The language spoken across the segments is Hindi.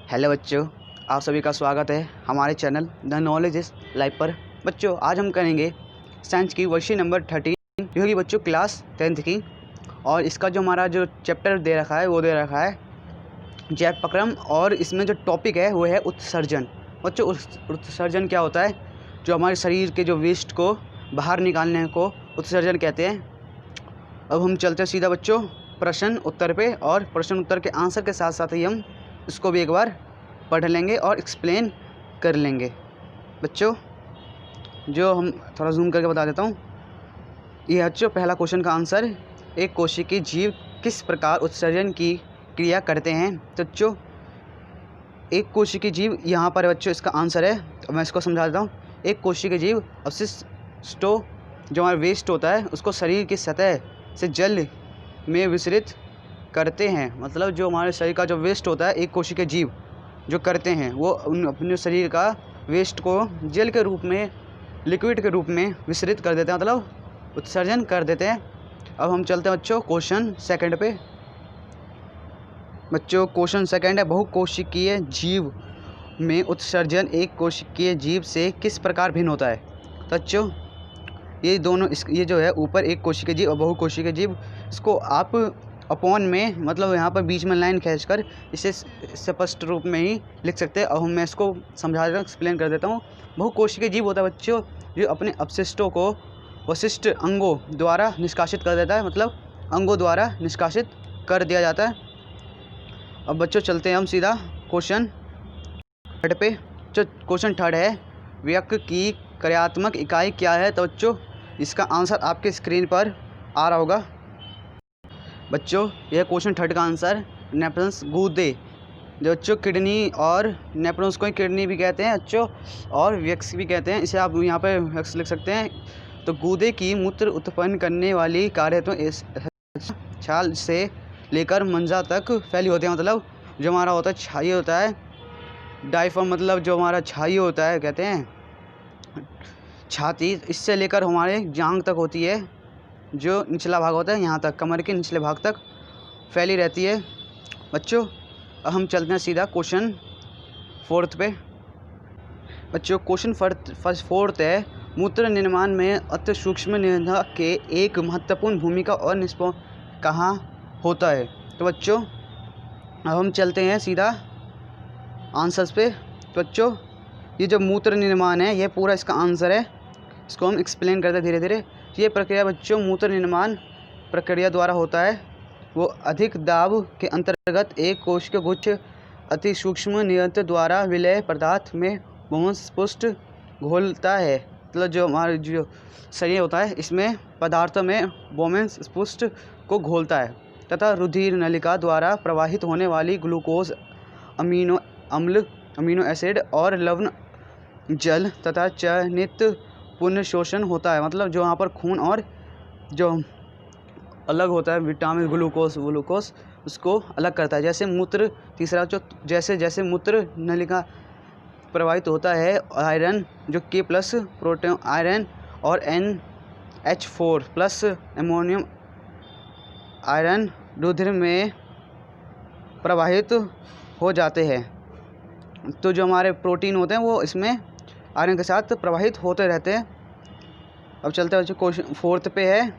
हेलो बच्चों, आप सभी का स्वागत है हमारे channel the knowledge is life पर। बच्चों, आज हम करेंगे साइंस की वर्कशीट नंबर 13 जो कि बच्चों क्लास 10th की। और इसका जो हमारा जो चैप्टर दे रखा है वो दे रखा है जैव प्रक्रम, और इसमें जो टॉपिक है वो है उत्सर्जन। बच्चों, उत्सर्जन क्या होता है? जो हमारे शरीर के जो वेस्ट को बाहर निकालने को उत्सर्जन कहते हैं। अब हम चलते हैं सीधा बच्चों प्रश्न उत्तर पे, और प्रश्न उत्तर के आंसर के साथ साथ ही हम इसको भी एक बार पढ़ लेंगे और एक्सप्लेन कर लेंगे। बच्चों, जो हम थोड़ा जूम करके बता देता हूँ। ये बच्चों पहला क्वेश्चन का आंसर, एक कोशिकीय जीव किस प्रकार उत्सर्जन की क्रिया करते हैं? तो बच्चों, एक कोशिकीय जीव यहाँ पर बच्चों इसका आंसर है। तो मैं इसको समझा देता हूँ। एक कोशिकीय जीव अपशिष्टों, जो हमारा वेस्ट होता है, उसको शरीर की सतह से जल में विसरित करते हैं। मतलब जो हमारे शरीर का जो वेस्ट होता है, एक कोशिकीय जीव जो करते हैं वो अपने शरीर का वेस्ट को जल के रूप में, लिक्विड के रूप में विसरित कर देते हैं, मतलब उत्सर्जन कर देते हैं। अब हम चलते हैं बच्चों क्वेश्चन सेकंड पे। बच्चों, क्वेश्चन सेकंड है, बहुकोशिकीय जीव में उत्सर्जन एक कोशिकीय जीव से किस प्रकार भिन्न होता है? तो बच्चों, ये दोनों ये जो है ऊपर एक कोशिकीय जीव और बहुकोशिकीय जीव, इसको आप अपॉन में, मतलब यहाँ पर बीच में लाइन खींचकर इसे स्पष्ट रूप में ही लिख सकते हैं। और मैं इसको समझा देता हूँ, एक्सप्लेन कर देता हूँ। बहुकोशिकीय जीव होता है बच्चों जो अपने अपशिष्टों को विशिष्ट अंगों द्वारा निष्कासित कर देता है, मतलब अंगों द्वारा निष्कासित कर दिया जाता है। अब बच्चों चलते हैं हम सीधा क्वेश्चन थर्ड पे। जो क्वेश्चन थर्ड है, व्यक्ति की कार्यात्मक इकाई क्या है? तो बच्चों इसका आंसर आपके स्क्रीन पर आ रहा होगा। बच्चों, यह क्वेश्चन थर्ड का आंसर नेफ्रॉन्स, गूदे। जो बच्चों किडनी, और नेफ्रॉन्स को किडनी भी कहते हैं बच्चों, और व्यक्स भी कहते हैं। इसे आप यहाँ पे व्यक्स लिख सकते हैं। तो गूदे की मूत्र उत्पन्न करने वाली कार्य तो इस छाल से लेकर मंजा तक फैली होती है। मतलब जो हमारा होता है छाई होता है, डायफ्राम, मतलब जो हमारा छाई होता है, कहते हैं छाती, इससे लेकर हमारे जांघ तक होती है। जो निचला भाग होता है यहाँ तक, कमर के निचले भाग तक फैली रहती है। बच्चों, हम चलते हैं सीधा क्वेश्चन फोर्थ पे। बच्चों, क्वेश्चन फोर्थ है, मूत्र निर्माण में अति सूक्ष्म नियंत्रण के एक महत्वपूर्ण भूमिका और निष्पादन कहाँ होता है? तो बच्चों, अब हम चलते हैं सीधा आंसर्स पे। तो बच्चों, ये जो मूत्र निर्माण है, ये पूरा इसका आंसर है। इसको हम एक्सप्लेन करते हैं धीरे धीरे। ये प्रक्रिया बच्चों मूत्र निर्माण प्रक्रिया द्वारा होता है। वो अधिक दाब के अंतर्गत एक कोश के गुच्छ अति सूक्ष्म नियंत्रण द्वारा विलय पदार्थ में बोमस पुष्ट घोलता है। मतलब जो हमारा जो शरीर होता है, इसमें पदार्थों में बोमेंस पुष्ट को घोलता है, तथा रुधिर नलिका द्वारा प्रवाहित होने वाली ग्लूकोज, अमीनो अम्ल, अमीनो एसिड और लवण जल तथा चयनित पुनर्शोषण होता है। मतलब जो यहाँ पर खून और जो अलग होता है विटामिन, ग्लूकोज उसको अलग करता है। जैसे मूत्र, तीसरा जो जैसे जैसे मूत्र नलिका प्रवाहित होता है, आयरन जो K+ प्रोटीन आयरन और NH4+ अमोनियम आयरन रुधिर में प्रवाहित हो जाते हैं। तो जो हमारे प्रोटीन होते हैं वो इसमें आयरन के साथ प्रवाहित होते रहते हैं। अब चलते हैं क्वेश्चन फोर्थ पे है,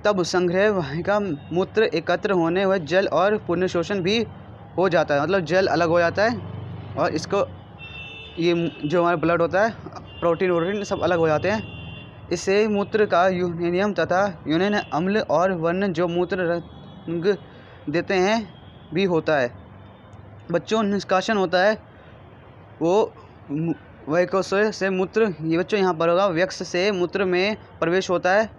तब संग्रह वाहिका मूत्र एकत्र होने हुए जल और पुनर्शोषण भी हो जाता है। मतलब जल अलग हो जाता है, और इसको ये जो हमारा ब्लड होता है, प्रोटीन सब अलग हो जाते हैं। इससे मूत्र का यूरेनियम तथा यूरेनियम अम्ल और वर्ण जो मूत्र रंग देते हैं भी होता है। बच्चों, निष्कासन होता है वो वैकोस से मूत्र, ये बच्चों यहाँ पर होगा, व्यक्स से मूत्र में प्रवेश होता है,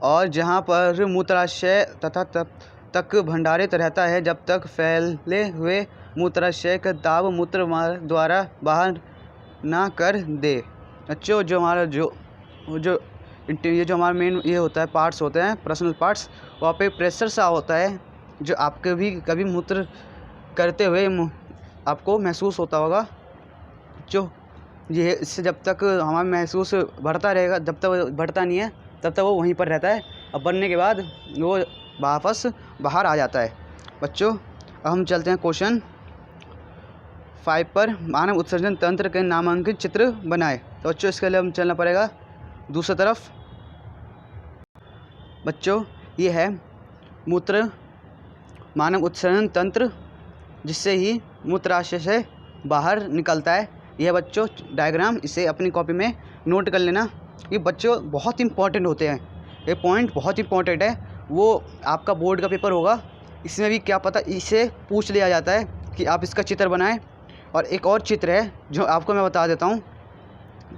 और जहाँ पर मूत्राशय तथा तब तक भंडारित रहता है जब तक फैले हुए मूत्राशय का दाब मूत्र द्वारा बाहर ना कर दे। बच्चों, जो हमारा ये जो हमारा मेन ये होता है पार्ट्स होते हैं, पर्सनल पार्ट्स, वहाँ पे प्रेशर सा होता है जो आपके भी कभी मूत्र करते हुए आपको महसूस होता होगा। जो ये इससे जब तक हमारा महसूस बढ़ता रहेगा, जब तक बढ़ता नहीं है तब तक वो वहीं पर रहता है, और बनने के बाद वो वापस बाहर आ जाता है। बच्चों, अब हम चलते हैं क्वेश्चन 5 पर। मानव उत्सर्जन तंत्र के नामांकित चित्र बनाए। तो बच्चों इसके लिए हम चलना पड़ेगा दूसरी तरफ। बच्चों ये है मूत्र मानव उत्सर्जन तंत्र, जिससे ही मूत्राशय से बाहर निकलता है। यह बच्चों डायग्राम, इसे अपनी कॉपी में नोट कर लेना। ये बच्चों बहुत इंपॉर्टेंट होते हैं, ये पॉइंट बहुत इंपॉर्टेंट है। वो आपका बोर्ड का पेपर होगा, इसमें भी क्या पता इसे पूछ लिया जाता है कि आप इसका चित्र बनाएं। और एक और चित्र है जो आपको मैं बता देता हूँ,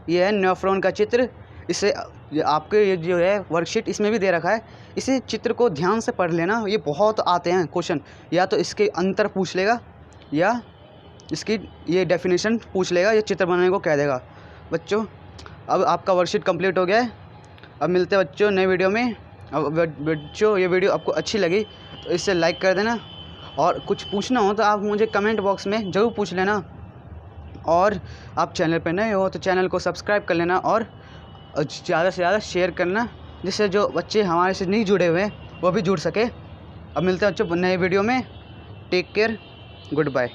ये है नेफ्रॉन का चित्र। इसे आपके ये जो है वर्कशीट इसमें भी दे रखा है, इसी चित्र को ध्यान से पढ़ लेना। ये बहुत आते हैं क्वेश्चन, या तो इसके अंतर पूछ लेगा या इसकी ये डेफिनेशन पूछ लेगा, ये चित्र बनाने को कह देगा। बच्चों अब आपका वर्कशीट कंप्लीट हो गया है। अब मिलते हैं बच्चों नए वीडियो में। अब बच्चों ये वीडियो आपको अच्छी लगी तो इसे लाइक कर देना, और कुछ पूछना हो तो आप मुझे कमेंट बॉक्स में ज़रूर पूछ लेना। और आप चैनल पर नए हो तो चैनल को सब्सक्राइब कर लेना और ज़्यादा से ज़्यादा शेयर करना, जिससे जो बच्चे हमारे से नहीं जुड़े हुए हैं वो भी जुड़ सके। अब मिलते हैं बच्चों नए वीडियो में। Take care, good bye.